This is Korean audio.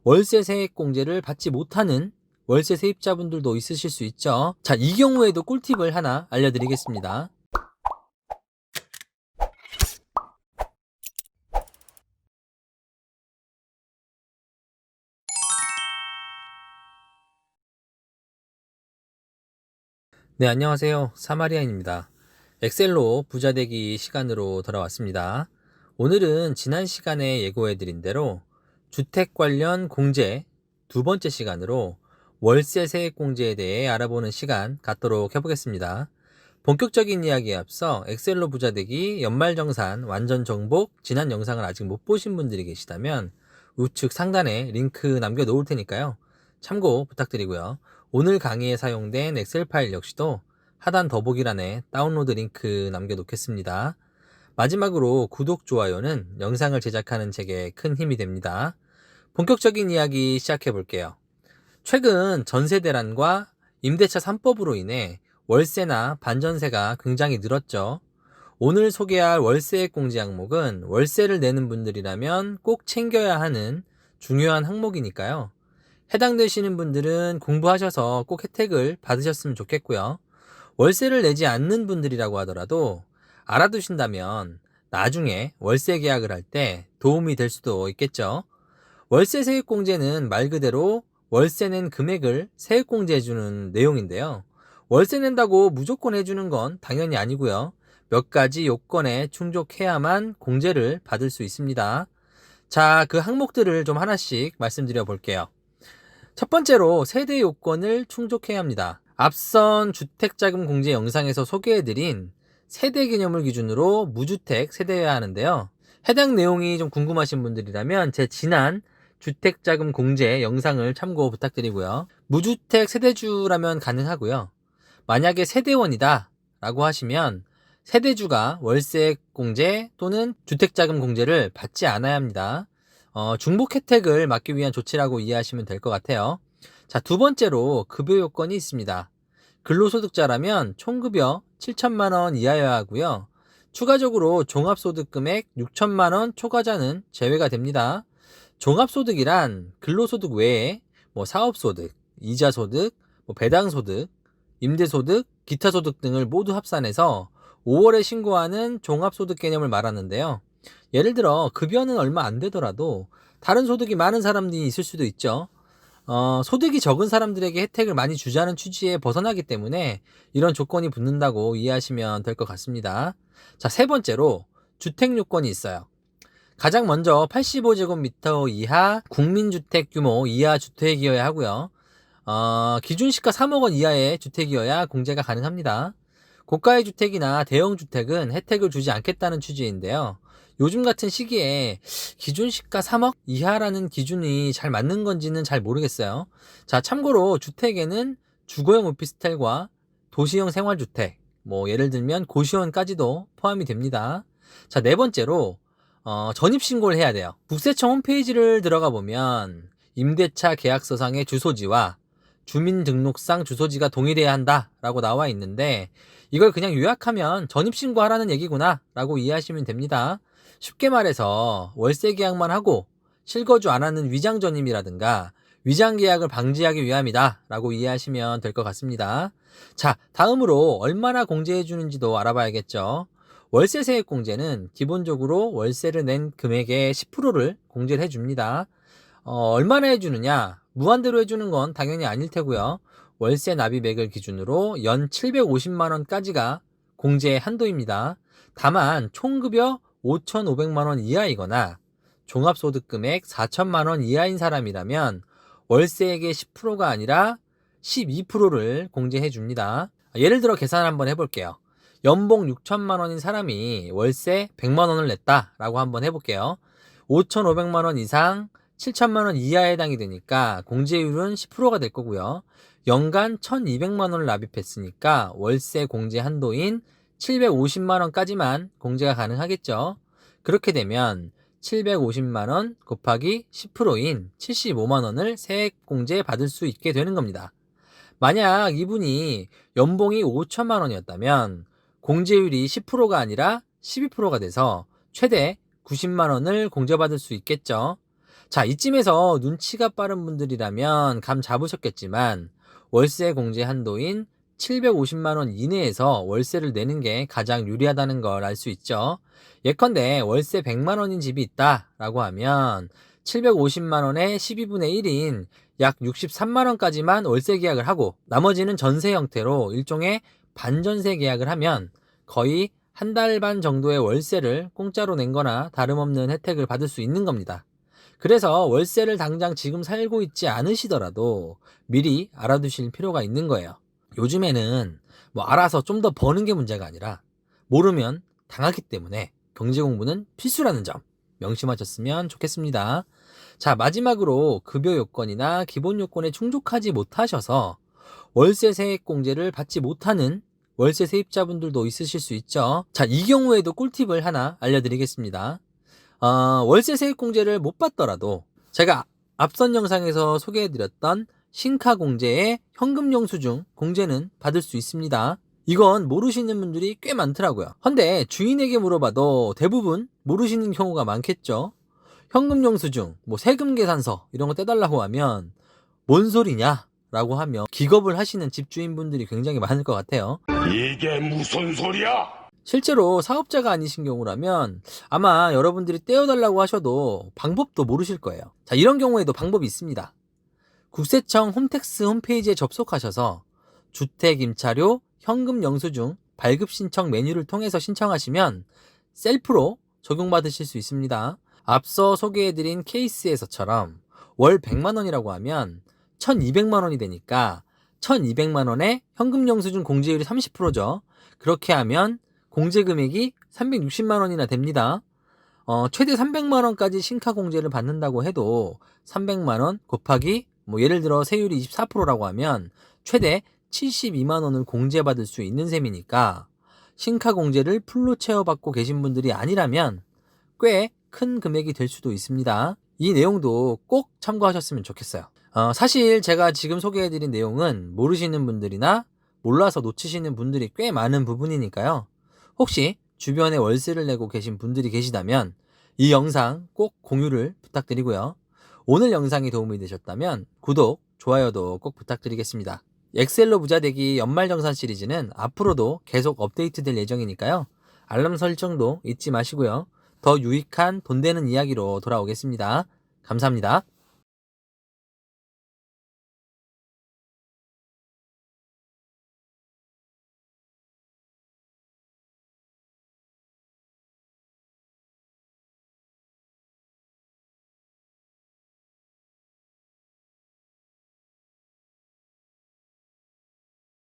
월세 세액공제를 받지 못하는 월세 세입자분들도 있으실 수 있죠. 자, 이 경우에도 꿀팁을 하나 알려드리겠습니다. 네, 안녕하세요. 사마리아인입니다. 엑셀로 부자되기 시간으로 돌아왔습니다. 오늘은 지난 시간에 예고해드린 대로 주택 관련 공제 두 번째 시간으로 월세 세액 공제에 대해 알아보는 시간 갖도록 해보겠습니다. 본격적인 이야기에 앞서 엑셀로 부자되기 연말정산 완전 정복 지난 영상을 아직 못 보신 분들이 계시다면 우측 상단에 링크 남겨놓을 테니까요. 참고 부탁드리고요. 오늘 강의에 사용된 엑셀 파일 역시도 하단 더보기란에 다운로드 링크 남겨놓겠습니다. 마지막으로 구독, 좋아요는 영상을 제작하는 제게 큰 힘이 됩니다. 본격적인 이야기 시작해 볼게요. 최근 전세 대란과 임대차 3법으로 인해 월세나 반전세가 굉장히 늘었죠. 오늘 소개할 월세액 공제 항목은 월세를 내는 분들이라면 꼭 챙겨야 하는 중요한 항목이니까요. 해당되시는 분들은 공부하셔서 꼭 혜택을 받으셨으면 좋겠고요. 월세를 내지 않는 분들이라고 하더라도 알아두신다면 나중에 월세 계약을 할 때 도움이 될 수도 있겠죠. 월세 세액공제는 말 그대로 월세 낸 금액을 세액공제해주는 내용인데요. 월세 낸다고 무조건 해주는 건 당연히 아니고요. 몇 가지 요건에 충족해야만 공제를 받을 수 있습니다. 자, 그 항목들을 좀 하나씩 말씀드려 볼게요. 첫 번째로 세대 요건을 충족해야 합니다. 앞선 주택자금 공제 영상에서 소개해드린 세대 개념을 기준으로 무주택 세대여야 하는데요. 해당 내용이 좀 궁금하신 분들이라면 제 지난 주택자금 공제 영상을 참고 부탁드리고요. 무주택 세대주라면 가능하고요. 만약에 세대원이다 라고 하시면 세대주가 월세 공제 또는 주택자금 공제를 받지 않아야 합니다. 중복 혜택을 막기 위한 조치라고 이해하시면 될 것 같아요. 자, 두 번째로 급여 요건이 있습니다. 근로소득자라면 총급여 7천만 원 이하여야 하고요. 추가적으로 종합소득 금액 6천만 원 초과자는 제외가 됩니다. 종합소득이란 근로소득 외에 사업소득, 이자소득, 배당소득, 임대소득, 기타소득 등을 모두 합산해서 5월에 신고하는 종합소득 개념을 말하는데요. 예를 들어 급여는 얼마 안 되더라도 다른 소득이 많은 사람들이 있을 수도 있죠. 소득이 적은 사람들에게 혜택을 많이 주자는 취지에 벗어나기 때문에 이런 조건이 붙는다고 이해하시면 될 것 같습니다. 자, 세 번째로 주택 요건이 있어요. 가장 먼저 85제곱미터 이하 국민주택 규모 이하 주택이어야 하고요. 기준 시가 3억 원 이하의 주택이어야 공제가 가능합니다. 고가의 주택이나 대형 주택은 혜택을 주지 않겠다는 취지인데요. 요즘 같은 시기에 기준 시가 3억 이하라는 기준이 잘 맞는 건지는 잘 모르겠어요. 자, 참고로 주택에는 주거용 오피스텔과 도시형 생활주택, 예를 들면 고시원까지도 포함이 됩니다. 자, 네 번째로 전입신고를 해야 돼요. 국세청 홈페이지를 들어가 보면 임대차 계약서상의 주소지와 주민등록상 주소지가 동일해야 한다라고 나와 있는데 이걸 그냥 요약하면 전입신고하라는 얘기구나 라고 이해하시면 됩니다. 쉽게 말해서 월세 계약만 하고 실거주 안 하는 위장 전입이라든가 위장 계약을 방지하기 위함이다 라고 이해하시면 될 것 같습니다. 자, 다음으로 얼마나 공제해 주는지도 알아봐야겠죠. 월세 세액 공제는 기본적으로 월세를 낸 금액의 10%를 공제를 해줍니다. 얼마나 해주느냐? 무한대로 해주는 건 당연히 아닐 테고요. 월세 납입액을 기준으로 연 750만 원까지가 공제의 한도입니다. 다만 총급여 5,500만 원 이하이거나 종합소득 금액 4천만 원 이하인 사람이라면 월세액의 10%가 아니라 12%를 공제해 줍니다. 예를 들어 계산 한번 해볼게요. 연봉 6천만 원인 사람이 월세 100만 원을 냈다라고 한번 해볼게요. 5,500만 원 이상 7천만 원 이하에 해당이 되니까 공제율은 10%가 될 거고요. 연간 1,200만 원을 납입했으니까 월세 공제 한도인 750만 원까지만 공제가 가능하겠죠. 그렇게 되면 750만 원 곱하기 10%인 75만 원을 세액 공제 받을 수 있게 되는 겁니다. 만약 이분이 연봉이 5천만 원이었다면 공제율이 10%가 아니라 12%가 돼서 최대 90만 원을 공제받을 수 있겠죠. 자, 이쯤에서 눈치가 빠른 분들이라면 감 잡으셨겠지만 월세 공제 한도인 750만 원 이내에서 월세를 내는 게 가장 유리하다는 걸 알 수 있죠. 예컨대 월세 100만 원인 집이 있다라고 하면 750만 원의 12분의 1인 약 63만 원까지만 월세 계약을 하고 나머지는 전세 형태로 일종의 반전세 계약을 하면 거의 한 달 반 정도의 월세를 공짜로 낸 거나 다름없는 혜택을 받을 수 있는 겁니다. 그래서 월세를 당장 지금 살고 있지 않으시더라도 미리 알아두실 필요가 있는 거예요. 요즘에는 뭐 알아서 좀 더 버는 게 문제가 아니라 모르면 당하기 때문에 경제 공부는 필수라는 점 명심하셨으면 좋겠습니다. 자, 마지막으로 급여 요건이나 기본 요건에 충족하지 못하셔서 월세 세액 공제를 받지 못하는 월세 세입자분들도 있으실 수 있죠. 자, 이 경우에도 꿀팁을 하나 알려드리겠습니다. 월세 세액 공제를 못 받더라도 제가 앞선 영상에서 소개해드렸던 신카 공제의 현금 영수증 공제는 받을 수 있습니다. 이건 모르시는 분들이 꽤 많더라고요. 근데 주인에게 물어봐도 대부분 모르시는 경우가 많겠죠. 현금 영수증, 뭐 세금 계산서 이런 거 떼달라고 하면 뭔 소리냐? 라고 하며 기겁을 하시는 집주인분들이 굉장히 많을 것 같아요. 이게 무슨 소리야? 실제로 사업자가 아니신 경우라면 아마 여러분들이 떼어달라고 하셔도 방법도 모르실 거예요. 자, 이런 경우에도 방법이 있습니다. 국세청 홈택스 홈페이지에 접속하셔서 주택임차료 현금 영수증 발급 신청 메뉴를 통해서 신청하시면 셀프로 적용받으실 수 있습니다. 앞서 소개해드린 케이스에서처럼 월 100만 원이라고 하면 1200만 원이 되니까 1200만 원에 현금 영수증 공제율이 30%죠. 그렇게 하면 공제 금액이 360만 원이나 됩니다. 최대 300만 원까지 신카 공제를 받는다고 해도 300만 원 곱하기 뭐 예를 들어 세율이 24%라고 하면 최대 72만 원을 공제받을 수 있는 셈이니까 신카 공제를 풀로 채워받고 계신 분들이 아니라면 꽤 큰 금액이 될 수도 있습니다. 이 내용도 꼭 참고하셨으면 좋겠어요. 사실 제가 지금 소개해드린 내용은 모르시는 분들이나 몰라서 놓치시는 분들이 꽤 많은 부분이니까요. 혹시 주변에 월세를 내고 계신 분들이 계시다면 이 영상 꼭 공유를 부탁드리고요. 오늘 영상이 도움이 되셨다면 구독, 좋아요도 꼭 부탁드리겠습니다. 엑셀로 부자되기 연말정산 시리즈는 앞으로도 계속 업데이트될 예정이니까요. 알람 설정도 잊지 마시고요. 더 유익한 돈 되는 이야기로 돌아오겠습니다. 감사합니다.